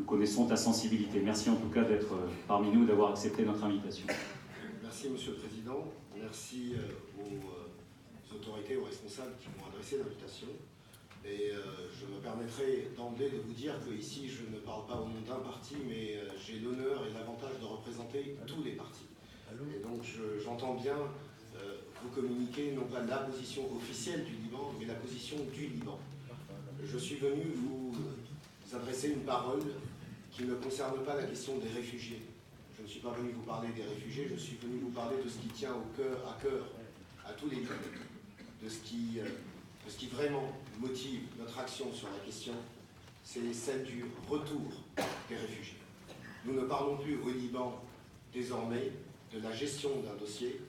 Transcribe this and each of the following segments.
connaissons ta sensibilité. Merci en tout cas d'être parmi nous, d'avoir accepté notre invitation. Merci Monsieur le Président, merci aux autorités, aux responsables qui m'ont adressé l'invitation. Et je me permettrai d'emblée de vous dire que ici je ne parle pas au nom d'un parti, mais j'ai l'honneur et l'avantage de représenter tous les partis. Et donc j'entends bien vous communiquer non pas la position officielle du Liban, mais la position du Liban. Je suis venu vous adresser une parole qui ne concerne pas la question des réfugiés. Je ne suis pas venu vous parler des réfugiés, je suis venu vous parler de ce qui tient à cœur à tous les Libanais, de ce qui vraiment motive notre action sur la question, c'est celle du retour des réfugiés. Nous ne parlons plus au Liban désormais de la gestion d'un dossier,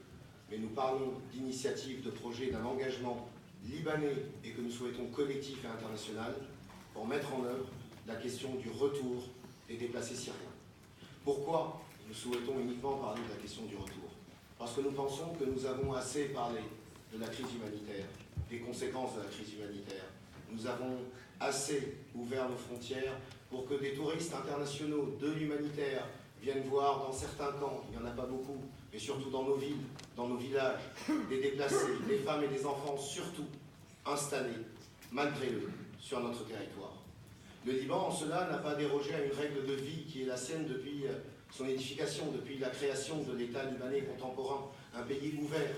mais nous parlons d'initiatives, de projets, d'un engagement libanais et que nous souhaitons collectif et international pour mettre en œuvre la question du retour des déplacés syriens. Pourquoi nous souhaitons uniquement parler de la question du retour? Parce que nous pensons que nous avons assez parlé de la crise humanitaire, des conséquences de la crise humanitaire. Nous avons assez ouvert nos frontières pour que des touristes internationaux de l'humanitaire viennent voir dans certains camps, il n'y en a pas beaucoup, mais surtout dans nos villes, dans nos villages, des déplacés, des femmes et des enfants surtout installés, malgré eux, sur notre territoire. Le Liban, en cela, n'a pas dérogé à une règle de vie qui est la sienne depuis son édification, depuis la création de l'État libanais contemporain, un pays ouvert,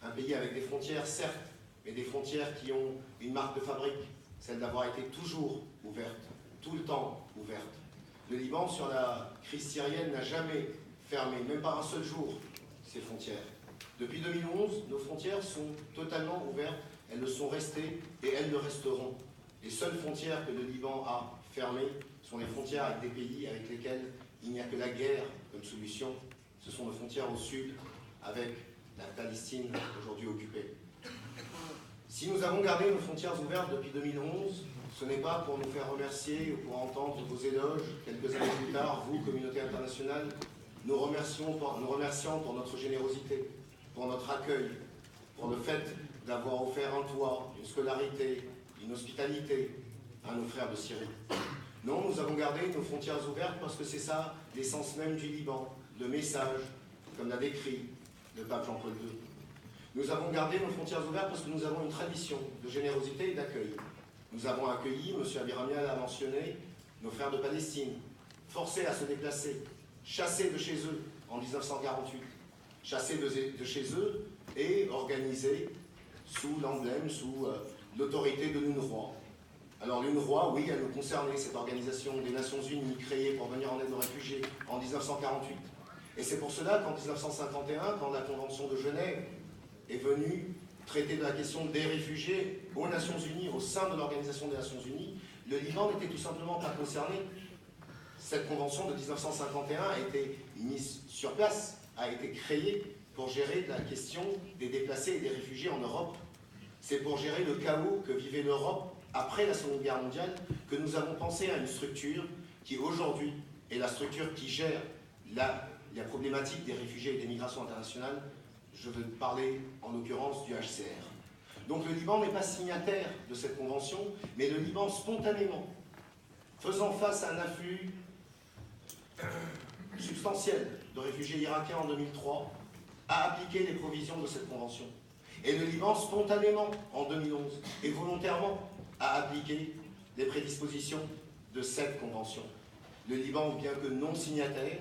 un pays avec des frontières, certes, mais des frontières qui ont une marque de fabrique, celle d'avoir été toujours ouverte, tout le temps ouverte. Le Liban, sur la crise syrienne, n'a jamais fermé, même pas un seul jour, ses frontières. Depuis 2011, nos frontières sont totalement ouvertes, elles le sont restées et elles le resteront. Les seules frontières que le Liban a fermées sont les frontières avec des pays avec lesquels il n'y a que la guerre comme solution. Ce sont nos frontières au sud avec la Palestine aujourd'hui occupée. Si nous avons gardé nos frontières ouvertes depuis 2011, ce n'est pas pour nous faire remercier ou pour entendre vos éloges. Quelques années plus tard, vous, communauté internationale, nous remercions pour notre générosité, pour notre accueil, pour le fait d'avoir offert un toit, une scolarité, une hospitalité à nos frères de Syrie. Non, nous avons gardé nos frontières ouvertes parce que c'est ça l'essence même du Liban, le message, comme l'a décrit le pape Jean-Paul II. Nous avons gardé nos frontières ouvertes parce que nous avons une tradition de générosité et d'accueil. Nous avons accueilli, M. Abiramian l'a mentionné, nos frères de Palestine, forcés à se déplacer, chassés de chez eux en 1948, chassés de chez eux et organisés sous l'emblème, sous l'autorité de l'UNRWA. Alors l'UNRWA, oui, elle nous concernait, cette organisation des Nations Unies créée pour venir en aide aux réfugiés en 1948. Et c'est pour cela qu'en 1951, quand la Convention de Genève est venue traiter de la question des réfugiés aux Nations Unies, au sein de l'Organisation des Nations Unies, le Liban n'était tout simplement pas concerné. Cette convention de 1951 a été mise sur place, a été créée pour gérer la question des déplacés et des réfugiés en Europe. C'est pour gérer le chaos que vivait l'Europe après la Seconde Guerre mondiale que nous avons pensé à une structure qui aujourd'hui est la structure qui gère la problématique des réfugiés et des migrations internationales. Je veux parler en l'occurrence du HCR. Donc le Liban n'est pas signataire de cette convention, mais le Liban spontanément, faisant face à un afflux substantiel de réfugiés irakiens en 2003, a appliqué les provisions de cette convention. Et le Liban spontanément, en 2011, et volontairement, a appliqué les prédispositions de cette convention. Le Liban, bien que non signataire,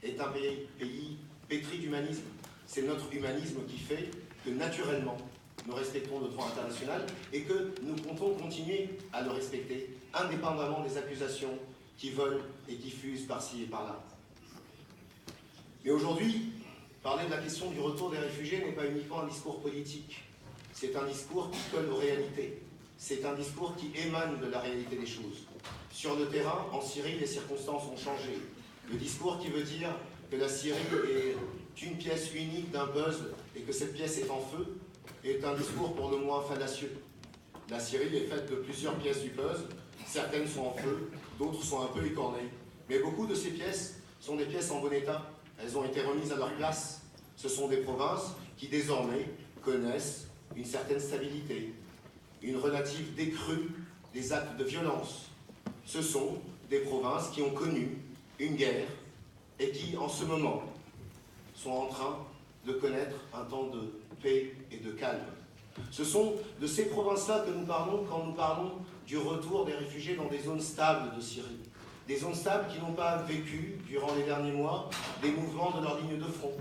est un pays pétri d'humanisme. C'est notre humanisme qui fait que, naturellement, nous respectons le droit international et que nous comptons continuer à le respecter, indépendamment des accusations qui volent et qui fusent par-ci et par-là. Mais aujourd'hui, parler de la question du retour des réfugiés n'est pas uniquement un discours politique. C'est un discours qui colle aux réalités. C'est un discours qui émane de la réalité des choses. Sur le terrain, en Syrie, les circonstances ont changé. Le discours qui veut dire que la Syrie est une pièce unique d'un puzzle et que cette pièce est en feu est un discours pour le moins fallacieux. La Syrie est faite de plusieurs pièces du puzzle, certaines sont en feu, d'autres sont un peu écornées. Mais beaucoup de ces pièces sont des pièces en bon état. Elles ont été remises à leur place. Ce sont des provinces qui désormais connaissent une certaine stabilité, une relative décrue des actes de violence Ce sont des provinces qui ont connu une guerre et qui, en ce moment, sont en train de connaître un temps de paix et de calme. Ce sont de ces provinces-là que nous parlons quand nous parlons du retour des réfugiés dans des zones stables de Syrie. Des zones stables qui n'ont pas vécu, durant les derniers mois, des mouvements de leur ligne de front.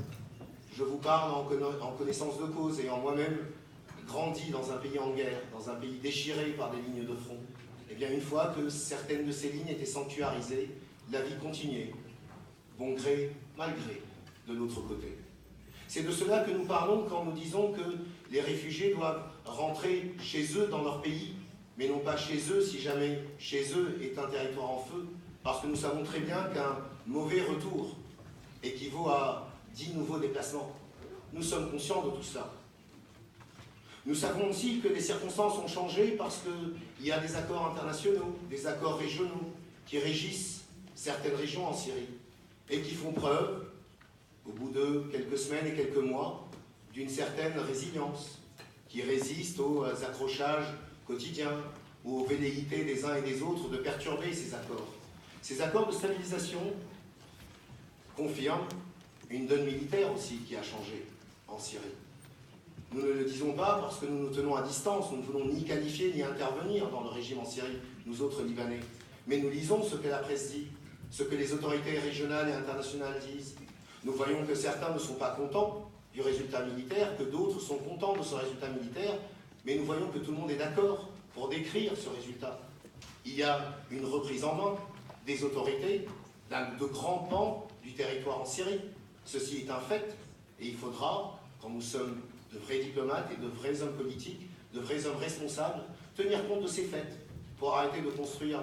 Je vous parle en connaissance de cause, ayant moi-même grandi dans un pays en guerre, dans un pays déchiré par des lignes de front. Eh bien, une fois que certaines de ces lignes étaient sanctuarisées, la vie continuait, bon gré, mal gré, de l'autre côté. C'est de cela que nous parlons quand nous disons que les réfugiés doivent rentrer chez eux dans leur pays, mais non pas chez eux si jamais chez eux est un territoire en feu, parce que nous savons très bien qu'un mauvais retour équivaut à 10 nouveaux déplacements. Nous sommes conscients de tout cela. Nous savons aussi que les circonstances ont changé parce qu'il y a des accords internationaux, des accords régionaux qui régissent certaines régions en Syrie et qui font preuve, au bout de quelques semaines et quelques mois, d'une certaine résilience, qui résiste aux accrochages quotidiens ou aux velléités des uns et des autres de perturber ces accords. Ces accords de stabilisation confirment une donne militaire aussi qui a changé en Syrie. Nous ne le disons pas parce que nous nous tenons à distance, nous ne voulons ni qualifier ni intervenir dans le régime en Syrie, nous autres Libanais. Mais nous lisons ce que la presse dit, ce que les autorités régionales et internationales disent. Nous voyons que certains ne sont pas contents du résultat militaire, que d'autres sont contents de ce résultat militaire, mais nous voyons que tout le monde est d'accord pour décrire ce résultat. Il y a une reprise en main des autorités de grands pans du territoire en Syrie. Ceci est un fait, et il faudra, quand nous sommes de vrais diplomates et de vrais hommes politiques, de vrais hommes responsables, tenir compte de ces faits pour arrêter de construire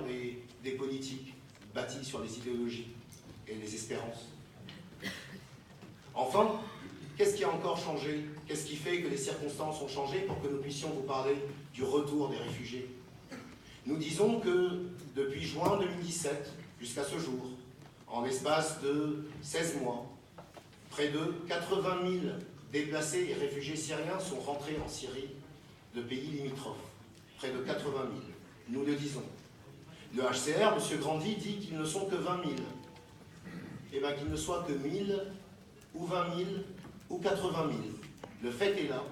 des politiques bâties sur les idéologies et les espérances. Enfin, qu'est-ce qui a encore changé? Qu'est-ce qui fait que les circonstances ont changé pour que nous puissions vous parler du retour des réfugiés? Nous disons que depuis juin 2017 jusqu'à ce jour, en l'espace de 16 mois, près de 80 000 déplacés et réfugiés syriens sont rentrés en Syrie de pays limitrophes. Près de 80 000. Nous le disons. Le HCR, M. Grandi, dit qu'ils ne sont que 20 000. Eh bien, qu'il ne soit que 1 000, ou 20 000, ou 80 000. Le fait est là.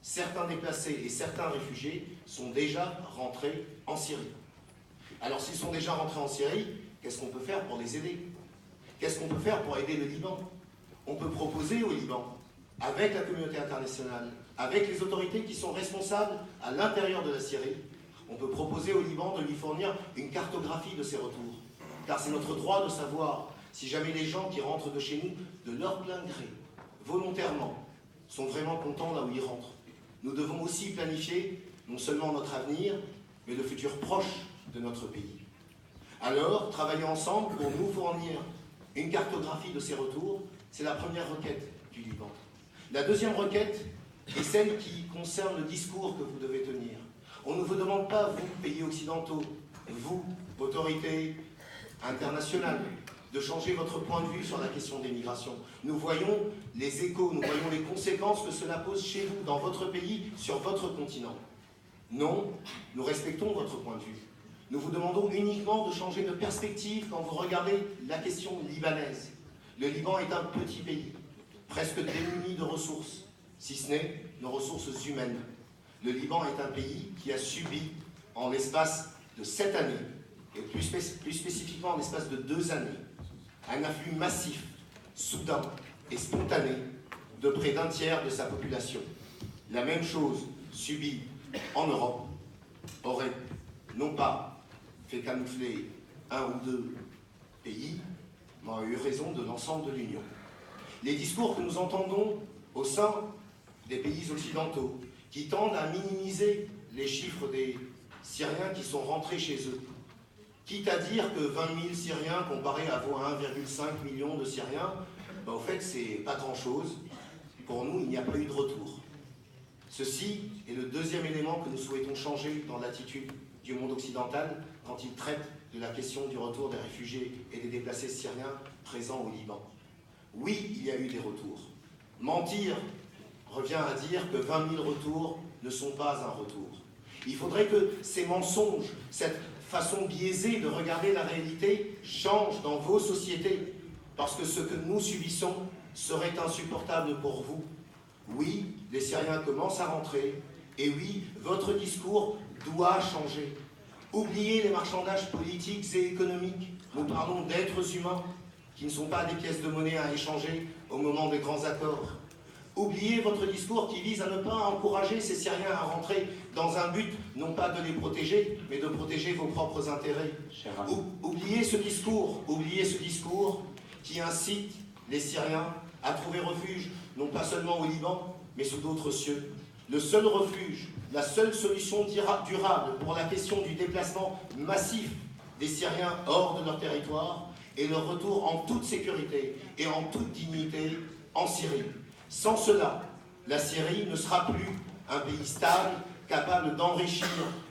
Certains déplacés et certains réfugiés sont déjà rentrés en Syrie. Alors, s'ils sont déjà rentrés en Syrie, qu'est-ce qu'on peut faire pour les aider? Qu'est-ce qu'on peut faire pour aider le Liban? On peut proposer au Liban, avec la communauté internationale, avec les autorités qui sont responsables à l'intérieur de la Syrie, on peut proposer au Liban de lui fournir une cartographie de ses retours. Car c'est notre droit de savoir si jamais les gens qui rentrent de chez nous, de leur plein gré, volontairement, sont vraiment contents là où ils rentrent. Nous devons aussi planifier non seulement notre avenir, mais le futur proche de notre pays. Alors, travailler ensemble pour nous fournir une cartographie de ces retours, c'est la première requête du Liban. La deuxième requête est celle qui concerne le discours que vous devez tenir. On ne vous demande pas, vous, pays occidentaux, vous, autorités internationales, de changer votre point de vue sur la question des migrations. Nous voyons les échos, nous voyons les conséquences que cela pose chez vous, dans votre pays, sur votre continent. Non, nous respectons votre point de vue. Nous vous demandons uniquement de changer de perspective quand vous regardez la question libanaise. Le Liban est un petit pays, presque démuni de ressources, si ce n'est nos ressources humaines. Le Liban est un pays qui a subi, en l'espace de 7 années, et plus spécifiquement en l'espace de 2 années, un afflux massif, soudain et spontané de près d'un tiers de sa population. La même chose subie en Europe aurait non pas fait camoufler un ou deux pays, mais a eu raison de l'ensemble de l'Union. Les discours que nous entendons au sein des pays occidentaux, qui tendent à minimiser les chiffres des Syriens qui sont rentrés chez eux, quitte à dire que 20 000 Syriens comparés à vos 1,5 million de Syriens, ben, au fait, c'est pas grand-chose. Pour nous, il n'y a pas eu de retour. Ceci est le deuxième élément que nous souhaitons changer dans l'attitude du monde occidental quand il traite de la question du retour des réfugiés et des déplacés syriens présents au Liban. Oui, il y a eu des retours. Mentir revient à dire que 20 000 retours ne sont pas un retour. Il faudrait que ces mensonges, cette façon biaisée de regarder la réalité change dans vos sociétés, parce que ce que nous subissons serait insupportable pour vous. Oui, les Syriens commencent à rentrer, et oui, votre discours doit changer. Oubliez les marchandages politiques et économiques. Nous parlons d'êtres humains qui ne sont pas des pièces de monnaie à échanger au moment des grands accords. Oubliez votre discours qui vise à ne pas encourager ces Syriens à rentrer dans un but, non pas de les protéger, mais de protéger vos propres intérêts. Oubliez ce discours qui incite les Syriens à trouver refuge, non pas seulement au Liban, mais sous d'autres cieux. Le seul refuge, la seule solution durable pour la question du déplacement massif des Syriens hors de leur territoire est leur retour en toute sécurité et en toute dignité en Syrie. Sans cela, la Syrie ne sera plus un pays stable, capable d'enrichir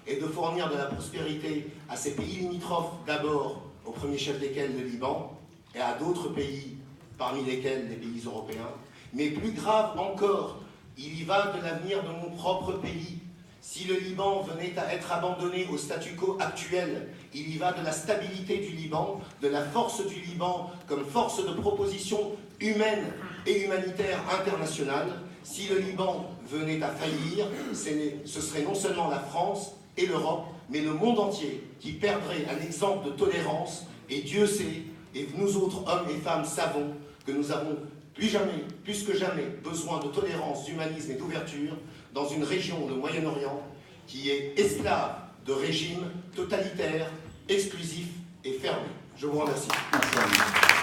et de fournir de la prospérité à ses pays limitrophes, d'abord au premier chef desquels le Liban, et à d'autres pays, parmi lesquels les pays européens. Mais plus grave encore, il y va de l'avenir de mon propre pays. Si le Liban venait à être abandonné au statu quo actuel, il y va de la stabilité du Liban, de la force du Liban comme force de proposition humaine et humanitaire internationale. Si le Liban venait à faillir, ce serait non seulement la France et l'Europe, mais le monde entier qui perdrait un exemple de tolérance. Et Dieu sait, et nous autres hommes et femmes savons que nous avons plus que jamais besoin de tolérance, d'humanisme et d'ouverture dans une région, le Moyen-Orient, qui est esclave de régimes totalitaires, exclusifs et fermés. Je vous remercie. Merci.